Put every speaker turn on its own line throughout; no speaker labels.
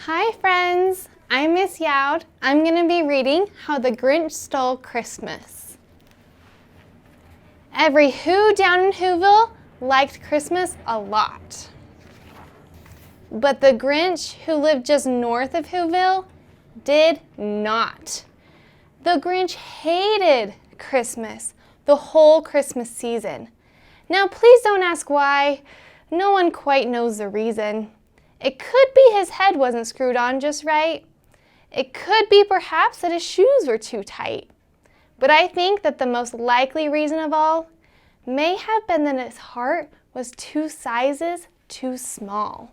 Hi friends, I'm Miss Youd. I'm going to be reading How the Grinch Stole Christmas. Every Who down in Whoville liked Christmas a lot. But the Grinch, who lived just north of Whoville, did not. The Grinch hated Christmas, the whole Christmas season. Now please don't ask why. No one quite knows the reason. It could be his head wasn't screwed on just right. It could be perhaps that his shoes were too tight. But I think that the most likely reason of all may have been that his heart was 2 sizes too small.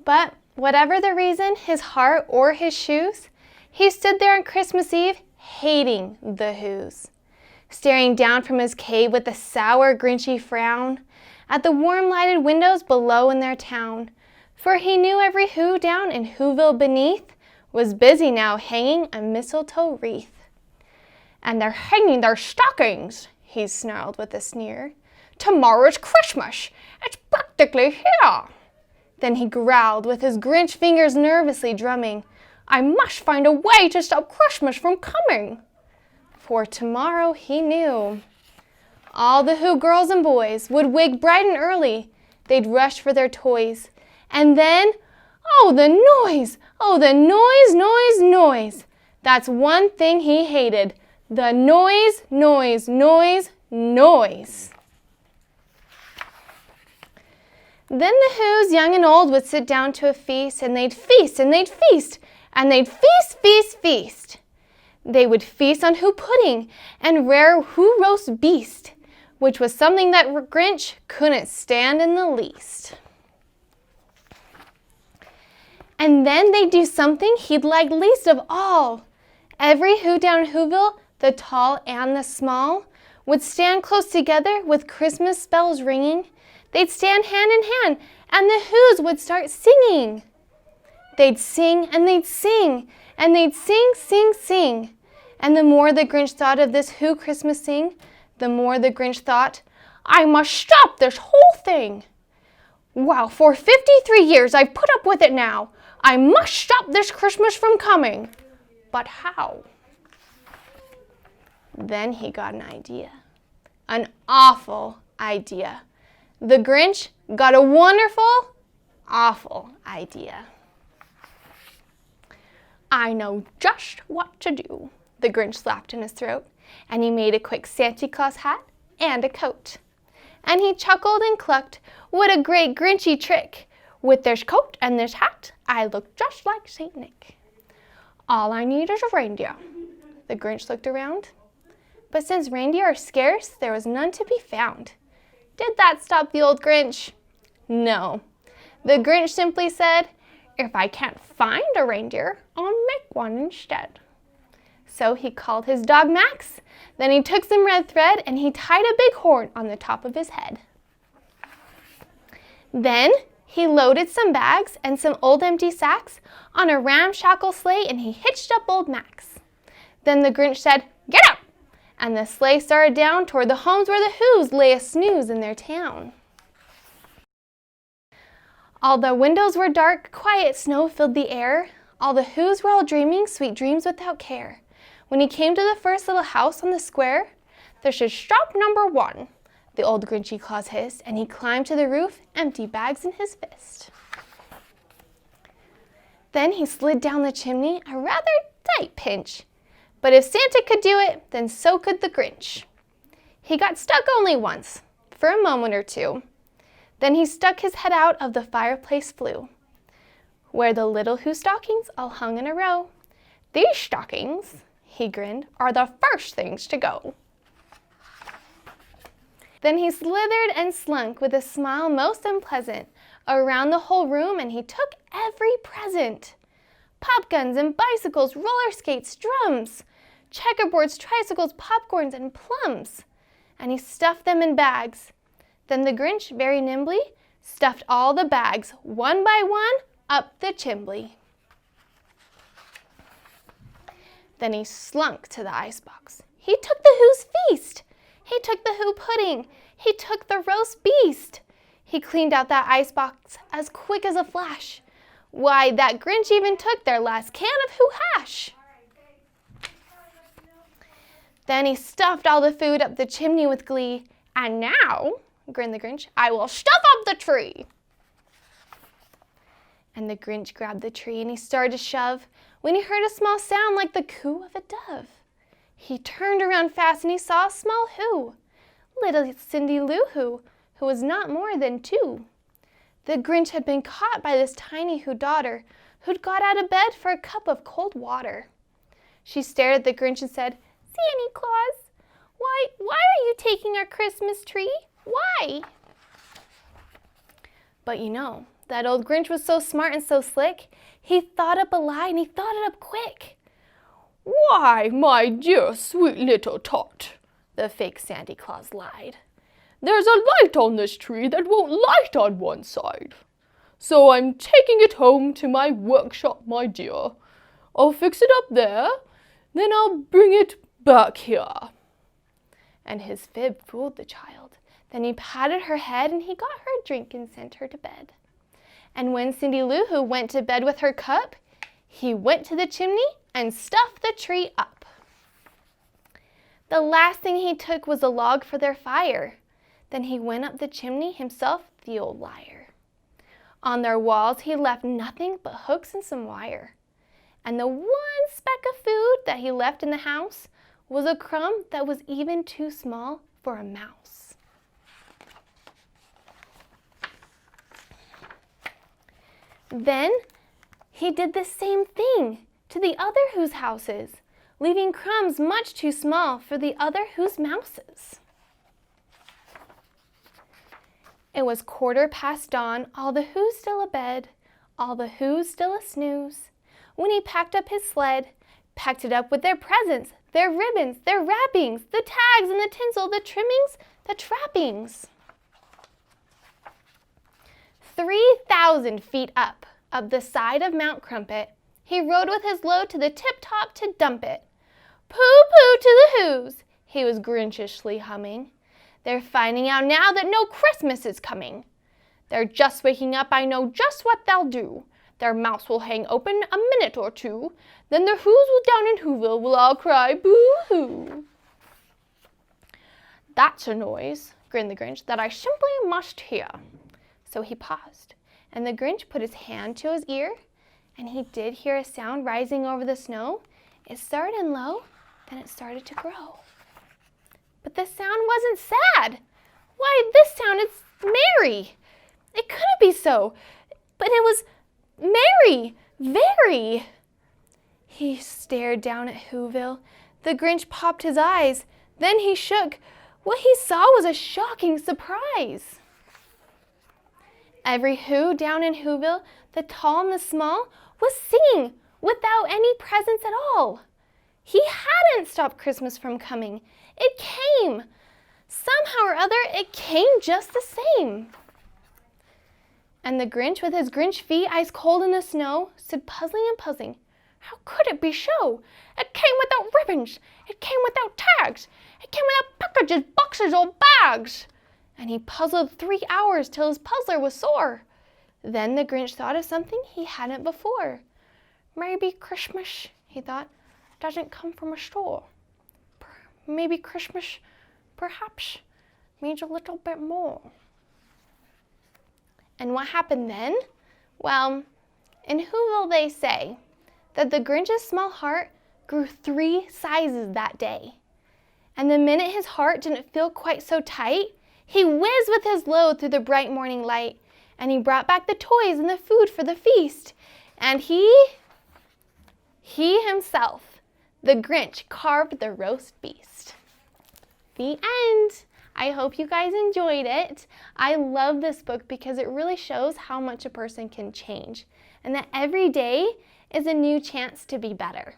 But whatever the reason, his heart or his shoes, he stood there on Christmas Eve hating the Whos, staring down from his cave with a sour, grinchy frown at the warm lighted windows below in their town, for he knew every Who down in Whoville beneath was busy now hanging a mistletoe wreath. "And they're hanging their stockings," he snarled with a sneer. "Tomorrow's Christmas. It's practically here." Then he growled with his Grinch fingers nervously drumming, "I must find a way to stop Christmas from coming." For tomorrow, he knew, all the Who girls and boys would wake bright and early. They'd rush for their toys. And then, oh, the noise! Oh, the noise, noise, noise! That's one thing he hated. The noise, noise, noise, noise. Then the Whos, young and old, would sit down to a feast, and they'd feast, and they'd feast, and they'd feast, feast, feast. They would feast on Who pudding and rare Who roast beast, which was something that Grinch couldn't stand in the least. And then they'd do something he'd like least of all. Every Who down in Whoville, the tall and the small, would stand close together with Christmas bells ringing. They'd stand hand in hand, and the Whos would start singing. They'd sing, and they'd sing, and they'd sing, sing, sing. And the more the Grinch thought of this Who Christmas sing, the more the Grinch thought, "I must stop this whole thing. Wow, for 53 years I've put up with it now. I must stop this Christmas from coming. But how?" Then he got an idea. An awful idea. The Grinch got a wonderful, awful idea. "I know just what to do," the Grinch slapped in his throat, and he made a quick Santa Claus hat and a coat. And he chuckled and clucked, "What a great Grinchy trick! With this coat and this hat, I look just like Saint Nick. All I need is a reindeer." The Grinch looked around, but since reindeer are scarce, there was none to be found. Did that stop the old Grinch? No. The Grinch simply said, "If I can't find a reindeer, I'll make one instead." So he called his dog Max. Then he took some red thread and he tied a big horn on the top of his head. Then he loaded some bags and some old empty sacks on a ramshackle sleigh, and he hitched up old Max. Then the Grinch said, "Get up!" And the sleigh started down toward the homes where the Whos lay a snooze in their town. All the windows were dark, quiet snow filled the air. All the Whos were all dreaming sweet dreams without care. When he came to the first little house on the square, there stood "Stop number 1," the old Grinchy Claus hissed, and he climbed to the roof, empty bags in his fist. Then he slid down the chimney, a rather tight pinch. But if Santa could do it, then so could the Grinch. He got stuck only once, for a moment or two. Then he stuck his head out of the fireplace flue, where the little Who stockings all hung in a row. "These stockings," he grinned, "are the first things to go." Then he slithered and slunk with a smile most unpleasant around the whole room, and he took every present. Pop guns and bicycles, roller skates, drums, checkerboards, tricycles, popcorns, and plums. And he stuffed them in bags. Then the Grinch, very nimbly, stuffed all the bags, one by one, up the chimbley. Then he slunk to the icebox. He took the Who's feast. He took the Who pudding. He took the roast beast. He cleaned out that icebox as quick as a flash. Why, that Grinch even took their last can of Who Hash. Then he stuffed all the food up the chimney with glee. And now, grinned the Grinch, I will stuff up the tree. And the Grinch grabbed the tree and he started to shove when he heard a small sound like the coo of a dove. He turned around fast and he saw a small who, little Cindy Lou Who was not more than 2. The Grinch had been caught by this tiny Who daughter who'd got out of bed for a cup of cold water. She stared at the Grinch and said, Santa Claus, why are you taking our Christmas tree? Why? But you know, that old Grinch was so smart and so slick, he thought up a lie and he thought it up quick. Why, my dear sweet little tot, the fake Santa Claus lied. There's a light on this tree that won't light on one side. So I'm taking it home to my workshop, my dear. I'll fix it up there, then I'll bring it back here. And his fib fooled the child. Then he patted her head and he got her a drink and sent her to bed. And when Cindy Lou Who went to bed with her cup, he went to the chimney and stuffed the tree up. The last thing he took was a log for their fire. Then he went up the chimney himself, the old liar. On their walls he left nothing but hooks and some wire. And the one speck of food that he left in the house was a crumb that was even too small for a mouse. Then he did the same thing to the other Who's houses, leaving crumbs much too small for the other Who's mouses. It was 1/4 dawn, all the Who's still abed, all the Who's still a snooze, when he packed up his sled, packed it up with their presents, their ribbons, their wrappings, the tags and the tinsel, the trimmings, the trappings. 3,000 feet up the side of Mount Crumpet, he rode with his load to the tip-top to dump it. Pooh-pooh to the Who's, he was Grinchishly humming. They're finding out now that no Christmas is coming. They're just waking up, I know just what they'll do. Their mouths will hang open a minute or two, then the Who's down in Whoville will all cry boo-hoo. That's a noise, grinned the Grinch, that I simply must hear. So he paused, and the Grinch put his hand to his ear, and he did hear a sound rising over the snow. It started in low, then it started to grow. But the sound wasn't sad. Why, this sounded merry. It couldn't be so, but it was merry, very. He stared down at Whoville. The Grinch popped his eyes. Then he shook. What he saw was a shocking surprise. Every Who down in Whoville, the tall and the small, was singing without any presents at all. He hadn't stopped Christmas from coming. It came. Somehow or other, it came just the same. And the Grinch, with his Grinch feet ice cold in the snow, stood puzzling and puzzling. How could it be so? It came without ribbons. It came without tags. It came without packages, boxes, or bags. And he puzzled 3 hours till his puzzler was sore. Then the Grinch thought of something he hadn't before. Maybe Christmas, he thought, doesn't come from a store. Maybe Christmas, perhaps, means a little bit more. And what happened then? Well, in Whoville they say that the Grinch's small heart grew 3 sizes that day. And the minute his heart didn't feel quite so tight, he whizzed with his load through the bright morning light, and he brought back the toys and the food for the feast. And he himself, the Grinch, carved the roast beast. The end. I hope you guys enjoyed it. I love this book because it really shows how much a person can change, and that every day is a new chance to be better.